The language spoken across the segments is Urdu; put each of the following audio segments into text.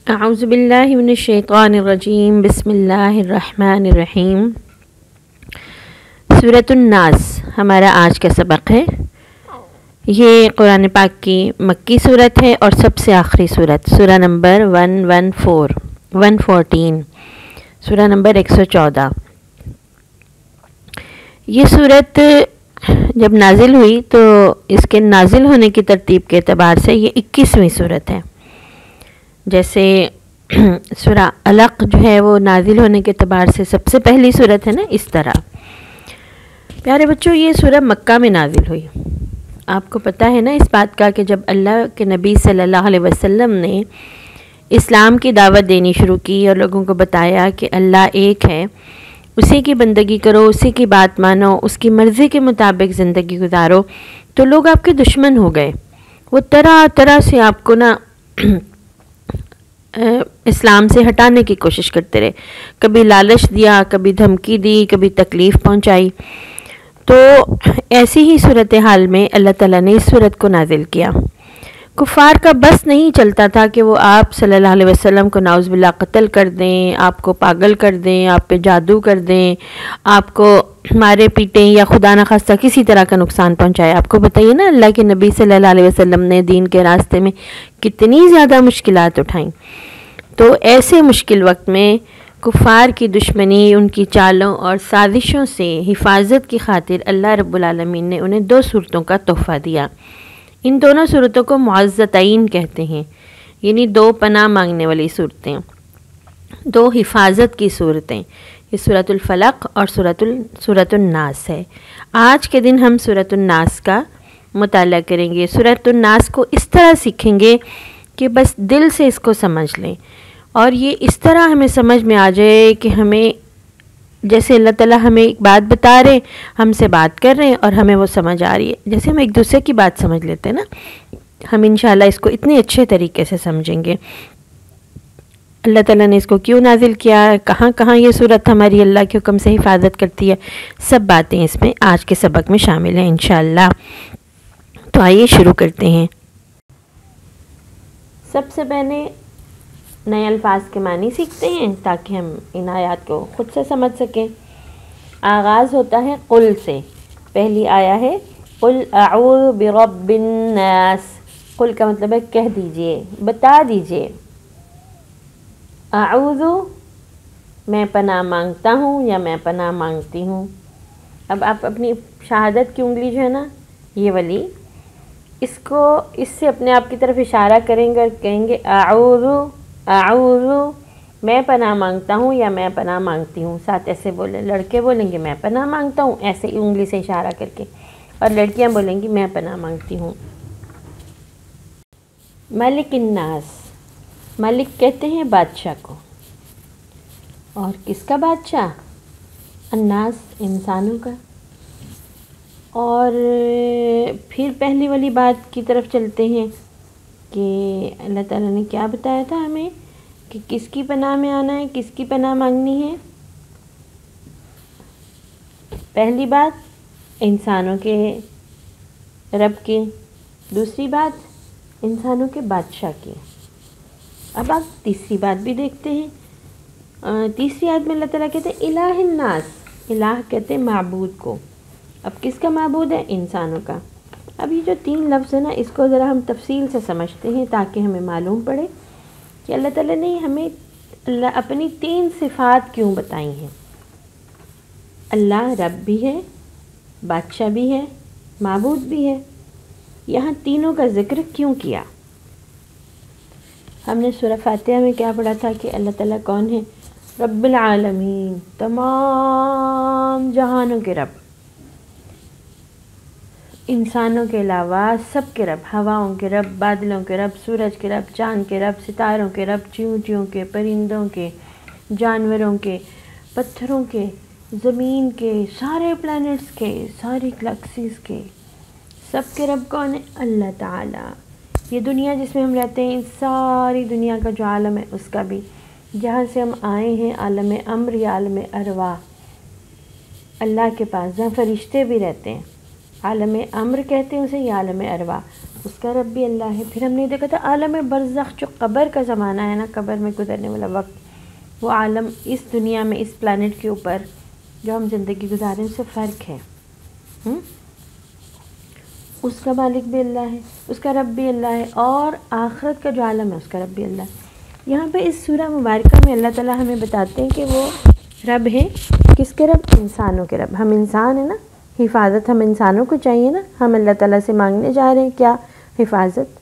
اعوذ باللہ من الشیطان الرجیم بسم اللہ الرحمن الرحیم۔ سورۃ الناس ہمارا آج کا سبق ہے۔ یہ قرآن پاک کی مکی صورت ہے اور سب سے آخری صورت، سورہ نمبر 114، سورہ نمبر 114۔ یہ صورت جب نازل ہوئی تو اس کے نازل ہونے کی ترتیب کے اعتبار سے یہ 21ویں صورت ہے۔ جیسے سورہ علق جو ہے وہ نازل ہونے کے اعتبار سے سب سے پہلی صورت ہے نا، اس طرح پیارے بچوں یہ سورہ مکہ میں نازل ہوئی۔ آپ کو پتہ ہے نا اس بات کا کہ جب اللہ کے نبی صلی اللہ علیہ وسلم نے اسلام کی دعوت دینی شروع کی اور لوگوں کو بتایا کہ اللہ ایک ہے، اسی کی بندگی کرو، اسی کی بات مانو، اس کی مرضی کے مطابق زندگی گزارو، تو لوگ آپ کے دشمن ہو گئے۔ وہ طرح طرح سے آپ کو نا اسلام سے ہٹانے کی کوشش کرتے رہے، کبھی لالچ دیا، کبھی دھمکی دی، کبھی تکلیف پہنچائی۔ تو ایسی ہی صورتحال میں اللہ تعالیٰ نے اس صورت کو نازل کیا۔ کفار کا بس نہیں چلتا تھا کہ وہ آپ صلی اللہ علیہ وسلم کو نعوذ باللہ قتل کر دیں، آپ کو پاگل کر دیں، آپ پہ جادو کر دیں، آپ کو مارے پیٹیں یا خدا نخواستہ کسی طرح کا نقصان پہنچائے۔ آپ کو بتائیے نا اللہ کے نبی صلی اللہ علیہ وسلم نے دین کے راستے میں کتنی زیادہ مشکلات اٹھائیں۔ تو ایسے مشکل وقت میں کفار کی دشمنی، ان کی چالوں اور سازشوں سے حفاظت کی خاطر اللہ رب العالمین نے انہیں 2 صورتوں کا تحفہ دیا۔ ان دونوں صورتوں کو معوذتین کہتے ہیں، یعنی 2 پناہ مانگنے والی صورتیں، 2 حفاظت کی صورتیں۔ یہ سورۃ الفلق اور سورۃ الناس ہے۔ آج کے دن ہم سورۃ الناس کا مطالعہ کریں گے۔ سورۃ الناس کو اس طرح سیکھیں گے کہ بس دل سے اس کو سمجھ لیں، اور یہ اس طرح ہمیں سمجھ میں آ جائے کہ ہمیں جیسے اللہ تعالیٰ ہمیں ایک بات بتا رہے ہیں، ہم سے بات کر رہے ہیں اور ہمیں وہ سمجھ آ رہی ہے، جیسے ہم ایک دوسرے کی بات سمجھ لیتے ہیں نا، ہم انشاءاللہ اس کو اتنے اچھے طریقے سے سمجھیں گے۔ اللہ تعالیٰ نے اس کو کیوں نازل کیا ہے، کہاں کہاں یہ صورت ہماری اللہ کے حکم سے حفاظت کرتی ہے، سب باتیں اس میں آج کے سبق میں شامل ہیں انشاءاللہ۔ تو آئیے شروع کرتے ہیں۔ سب سے پہلے نئے الفاظ کے معنی سیکھتے ہیں تاکہ ہم ان آیات کو خود سے سمجھ سکیں۔ آغاز ہوتا ہے قل سے۔ پہلی آیا ہے قل اعوذ برب الناس۔ قل کا مطلب ہے کہہ دیجئے، بتا دیجئے۔ اعوذ میں پناہ مانگتا ہوں یا میں پناہ مانگتی ہوں۔ اب آپ اپنی شہادت کی انگلی جو ہے نا یہ والی، اس سے اپنے آپ کی طرف اشارہ کریں گے اور کہیں گے اعوذ اعوذ، میں پناہ مانگتا ہوں یا میں پناہ مانگتی ہوں۔ ساتھ ایسے بولیں، لڑکے بولیں گے میں پناہ مانگتا ہوں ایسے ہی انگلی سے اشارہ کر کے، اور لڑکیاں بولیں گی میں پناہ مانگتی ہوں۔ ملک الناس، ملک کہتے ہیں بادشاہ کو، اور کس کا بادشاہ؟ الناس، انسانوں کا۔ اور پھر پہلی والی بات کی طرف چلتے ہیں کہ اللہ تعالیٰ نے کیا بتایا تھا ہمیں کہ کس کی پناہ میں آنا ہے، کس کی پناہ مانگنی ہے۔ پہلی بات انسانوں کے رب کی، دوسری بات انسانوں کے بادشاہ کی۔ اب آپ تیسری بات بھی دیکھتے ہیں۔ تیسری آیت میں اللہ تعالیٰ کہتے ہیں الہ الناس، الہ کہتے ہیں معبود کو۔ اب کس کا معبود ہے؟ انسانوں کا۔ اب یہ جو 3 لفظ ہیں نا اس کو ذرا ہم تفصیل سے سمجھتے ہیں تاکہ ہمیں معلوم پڑے کہ اللہ تعالیٰ نے ہمیں اپنی 3 صفات کیوں بتائی ہیں۔ اللہ رب بھی ہے، بادشاہ بھی ہے، معبود بھی ہے۔ یہاں تینوں کا ذکر کیوں کیا؟ ہم نے سورہ فاتحہ میں کیا پڑھا تھا کہ اللہ تعالیٰ کون ہے؟ رب العالمین، تمام جہانوں کے رب، انسانوں کے علاوہ سب کے رب، ہواؤں کے رب، بادلوں کے رب، سورج کے رب، چاند کے رب، ستاروں کے رب، چیونٹیوں کے، پرندوں کے، جانوروں کے، پتھروں کے، زمین کے، سارے پلانٹس کے، ساری گلیکسیز کے، سب کے رب کون ہے؟ اللہ تعالیٰ۔ یہ دنیا جس میں ہم رہتے ہیں، ساری دنیا کا جو عالم ہے اس کا بھی، جہاں سے ہم آئے ہیں، عالم امر یا عالم ارواح، اللہ کے پاس، جہاں فرشتے بھی رہتے ہیں، عالم امر کہتے ہیں اسے، یا عالم ارواح، اس کا رب بھی اللہ ہے۔ پھر ہم نے دیکھا تھا عالم برزخ، جو قبر کا زمانہ ہے نا، قبر میں گزرنے والا وقت، وہ عالم اس دنیا میں، اس پلانٹ کے اوپر جو ہم زندگی گزاریں اس سے فرق ہے۔ اس کا مالک بھی اللہ ہے، اس کا رب بھی اللہ ہے، اور آخرت کا جو عالم ہے اس کا رب بھی اللہ ہے۔ یہاں پہ اس سورہ مبارکہ میں اللہ تعالیٰ ہمیں بتاتے ہیں کہ وہ رب ہیں، کس کے رب؟ انسانوں کے رب۔ ہم انسان ہیں نا، حفاظت ہم انسانوں کو چاہیے نا، ہم اللہ تعالیٰ سے مانگنے جا رہے ہیں کیا؟ حفاظت۔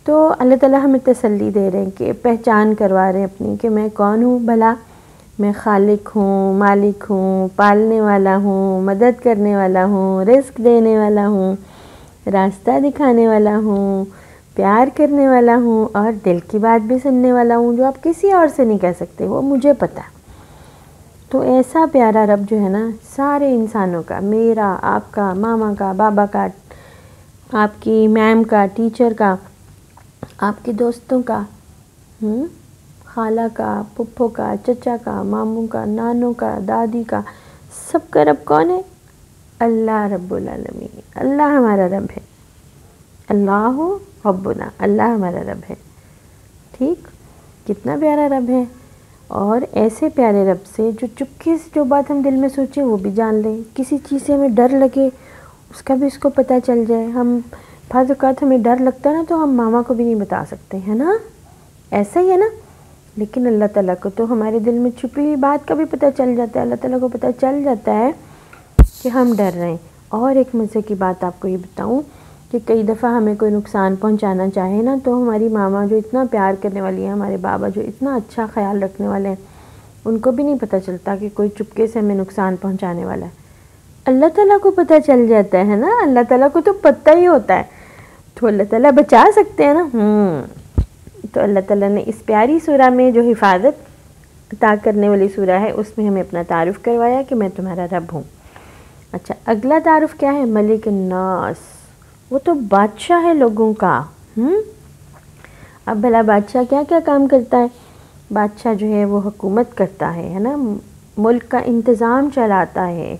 تو اللہ تعالیٰ ہمیں تسلی دے رہے ہیں کہ پہچان کروا رہے ہیں اپنی، کہ میں کون ہوں بھلا؟ میں خالق ہوں، مالک ہوں، پالنے والا ہوں، مدد کرنے والا ہوں، رزق دینے والا ہوں، راستہ دکھانے والا ہوں، پیار کرنے والا ہوں، اور دل کی بات بھی سننے والا ہوں، جو آپ کسی اور سے نہیں کہہ سکتے، وہ مجھے پتہ۔ تو ایسا پیارا رب جو ہے نا، سارے انسانوں کا، میرا، آپ کا، ماما کا، بابا کا، آپ کی میم کا، ٹیچر کا، آپ کے دوستوں کا، خالہ کا، پھپھو کا، چچا کا، ماموں کا، نانوں کا، دادی کا، سب کا رب کون ہے؟ اللہ رب العالمین۔ اللہ ہمارا رب ہے، اللہ ربنا، اللہ ہمارا رب ہے۔ ٹھیک، کتنا پیارا رب ہے، اور ایسے پیارے رب سے جو چپکے سے جو بات ہم دل میں سوچیں وہ بھی جان لیں، کسی چیز سے ہمیں ڈر لگے اس کا بھی اس کو پتہ چل جائے۔ ہم بعض اوقات ہمیں ڈر لگتا ہے نا تو ہم ماما کو بھی نہیں بتا سکتے ہیں نا، ایسا ہی ہے نا، لیکن اللہ تعالیٰ کو تو ہمارے دل میں چھپی ہوئی بات کا بھی پتہ چل جاتا ہے، اللہ تعالیٰ کو پتہ چل جاتا ہے کہ ہم ڈر رہے ہیں۔ اور ایک مزے کی بات آپ کو یہ بتاؤں کہ کئی دفعہ ہمیں کوئی نقصان پہنچانا چاہے نا، تو ہماری ماما جو اتنا پیار کرنے والی ہیں، ہمارے بابا جو اتنا اچھا خیال رکھنے والے ہیں، ان کو بھی نہیں پتہ چلتا کہ کوئی چپکے سے ہمیں نقصان پہنچانے والا ہے۔ اللہ تعالیٰ کو پتہ چل جاتا ہے نا، اللہ تعالیٰ کو تو پتہ ہی ہوتا ہے، تو اللہ تعالیٰ بچا سکتے ہیں نا۔ تو اللہ تعالیٰ نے اس پیاری سورہ میں جو حفاظت عطا کرنے والی سورہ ہے، اس میں ہمیں اپنا تعارف کروایا کہ میں تمہارا رب ہوں۔ اچھا، اگلا تعارف کیا ہے؟ ملک الناس، وہ تو بادشاہ ہے لوگوں کا۔ اب بھلا بادشاہ کیا کیا کام کرتا ہے؟ بادشاہ جو ہے وہ حکومت کرتا ہے نا، ملک کا انتظام چلاتا ہے،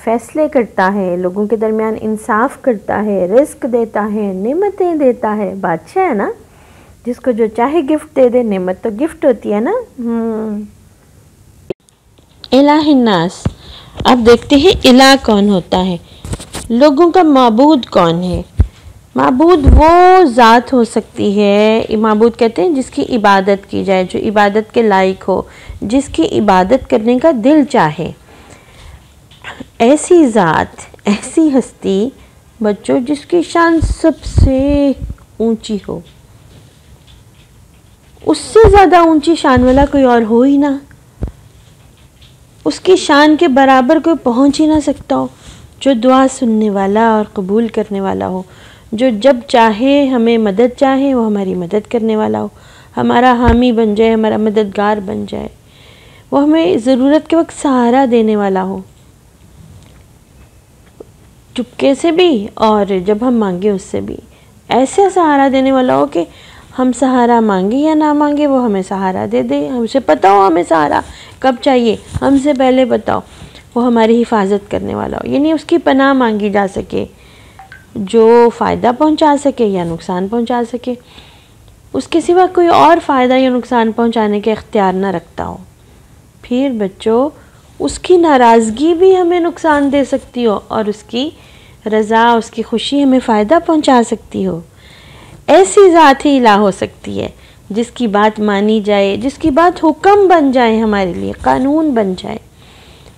فیصلے کرتا ہے، لوگوں کے درمیان انصاف کرتا ہے، رزق دیتا ہے، نعمتیں دیتا ہے۔ بادشاہ ہے نا، جس کو جو چاہے گفٹ دے دے، نعمت تو گفٹ ہوتی ہے نا۔ الہ الناس، اب دیکھتے ہیں الہ کون ہوتا ہے، لوگوں کا معبود کون ہے؟ معبود وہ ذات ہو سکتی ہے، معبود کہتے ہیں جس کی عبادت کی جائے، جو عبادت کے لائق ہو، جس کی عبادت کرنے کا دل چاہے۔ ایسی ذات، ایسی ہستی بچوں جس کی شان سب سے اونچی ہو، اس سے زیادہ اونچی شان والا کوئی اور ہو ہی نہ، اس کی شان کے برابر کوئی پہنچ ہی نہ سکتا ہو، جو دعا سننے والا اور قبول کرنے والا ہو، جو جب چاہے ہمیں مدد چاہے وہ ہماری مدد کرنے والا ہو، ہمارا حامی بن جائے، ہمارا مددگار بن جائے، وہ ہمیں ضرورت کے وقت سہارا دینے والا ہو، چپکے سے بھی اور جب ہم مانگے اس سے بھی ایسا سہارا دینے والا ہو کہ ہم سہارا مانگے یا نہ مانگے وہ ہمیں سہارا دے دے، ہم سے پتہ ہو ہمیں سہارا کب چاہیے، ہم سے پہلے بتاؤ، وہ ہماری حفاظت کرنے والا ہو، یعنی اس کی پناہ مانگی جا سکے، جو فائدہ پہنچا سکے یا نقصان پہنچا سکے، اس کے سوا کوئی اور فائدہ یا نقصان پہنچانے کے اختیار نہ رکھتا ہو۔ پھر بچوں، اس کی ناراضگی بھی ہمیں نقصان دے سکتی ہو اور اس کی رضا، اس کی خوشی ہمیں فائدہ پہنچا سکتی ہو۔ ایسی ذات ہی الہ ہو سکتی ہے جس کی بات مانی جائے، جس کی بات حکم بن جائے، ہمارے لیے قانون بن جائے۔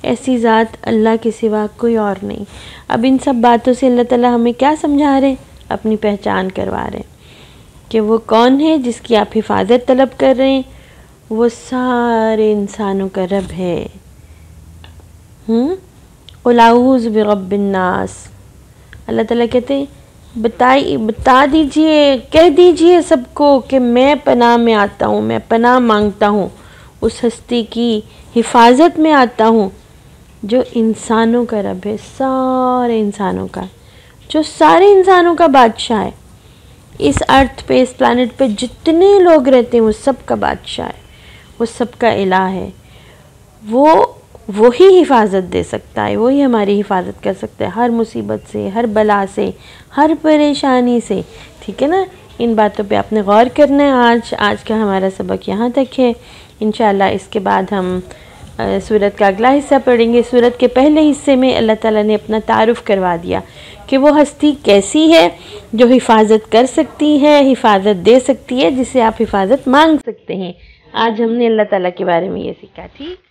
ایسی ذات اللہ کے سوا کوئی اور نہیں۔ اب ان سب باتوں سے اللہ تعالیٰ ہمیں کیا سمجھا رہے ہیں؟ اپنی پہچان کروا رہے ہیں کہ وہ کون ہے جس کی آپ حفاظت طلب کر رہے ہیں، وہ سارے انسانوں کا رب ہے۔ قُلْ أَعُوذُ بِرَبِّ النَّاسِ، اللہ تعالیٰ کہتے ہیں بتا دیجئے، کہہ دیجئے سب کو کہ میں پناہ میں آتا ہوں، میں پناہ مانگتا ہوں، اس ہستی کی حفاظت میں آتا ہوں جو انسانوں کا رب ہے، سارے انسانوں کا، جو سارے انسانوں کا بادشاہ ہے۔ اس ارتھ پہ، اس پلانٹ پہ جتنے لوگ رہتے ہیں وہ سب کا بادشاہ ہے، وہ سب کا الہ ہے، وہ وہی حفاظت دے سکتا ہے، وہی ہماری حفاظت کر سکتا ہے ہر مصیبت سے، ہر بلا سے، ہر پریشانی سے، ٹھیک ہے نا؟ ان باتوں پہ آپ نے غور کرنا ہے۔ آج کا ہمارا سبق یہاں تک ہے۔ انشاءاللہ اس کے بعد ہم سورت کا اگلا حصہ پڑھیں گے۔ سورت کے پہلے حصے میں اللہ تعالیٰ نے اپنا تعارف کروا دیا کہ وہ ہستی کیسی ہے جو حفاظت کر سکتی ہے، حفاظت دے سکتی ہے، جسے آپ حفاظت مانگ سکتے ہیں۔ آج ہم نے اللہ تعالیٰ کے بارے میں یہ سیکھا، ٹھیک؟